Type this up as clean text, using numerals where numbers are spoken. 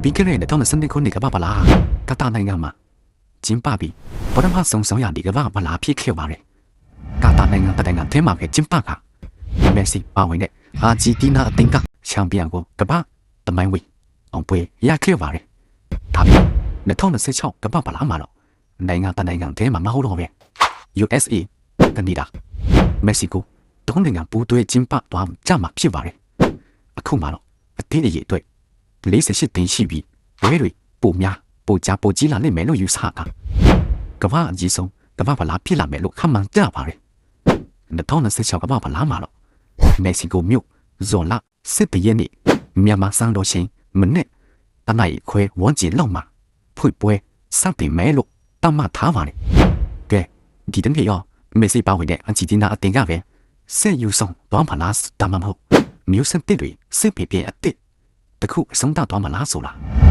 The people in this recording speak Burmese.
ပြီးခဲ့တဲ့2012ခုနှစ်ကမ္ဘာ့ဖလားကတာနိုင်ငံမှာကျင်းပပြီးပထမဆုံးဆောင်ရဒီကမ္ဘာ့ဖလားဖြစ်ခဲ့ပါတယ်။ကာတာနိုင်ငံတနိုင်ငံထဲမှာပဲကျင်းပကမက်ဆီပါဝင်တဲ့အာဂျီတီးနားအသင်းကချန်ပီယံကိုကမ္ဘာတမိုင်းဝေးအောင်ပွဲရခဲ့ပါတယ်။ဒါပေမဲ့2026ကမ္ဘာ့ဖလားမှာတော့နိုင်ငံတနိုင်ငံထဲမှာမဟုတ်တော့ပဲ USA ကနေဒါမက္ကဆီကိုတုံးနိုင်ငံပူးတွဲကျင်းပသွားကြမှာဖြစ်ပါတယ်။အခုမှတော့အသင်းအရေးအတွက်48တင်းရှိပြီးဝဲတွေပုံများပိုကြီးလာနိုင်မယ်လို့ယူဆတာကမ္ဘာအကြီးဆုံးကမ္ဘာ့ဖလားဖြစ်လာမယ်လို့ခန့်မှန်းကြပါတယ်2026ကမ္ဘာ့ဖလားမှာတော့မက္ကဆီကိုမြို့ဇွန်လ17ရက်နေ့မြန်မာစံတော်ချိန်မနေ့တနင်္လာခွဲဝန်းကျင်လောက်မှာဖွင့်ပွဲစတင်မယ်လို့တတ်မှတ်ထားပါတယ်ကဲဒီတနေ့ရောမက်ဆီပါဝင်တဲ့အန်ဂျီတီးနားအသင်းကပဲဆက်ယူဆောင်သွားမှာလားဒါမှမဟုတ်မျိုးဆက်တစ်တွေစစ်ပေပြအစ်တခုအဆုံးသတ်သွားမှာလားဆိုလား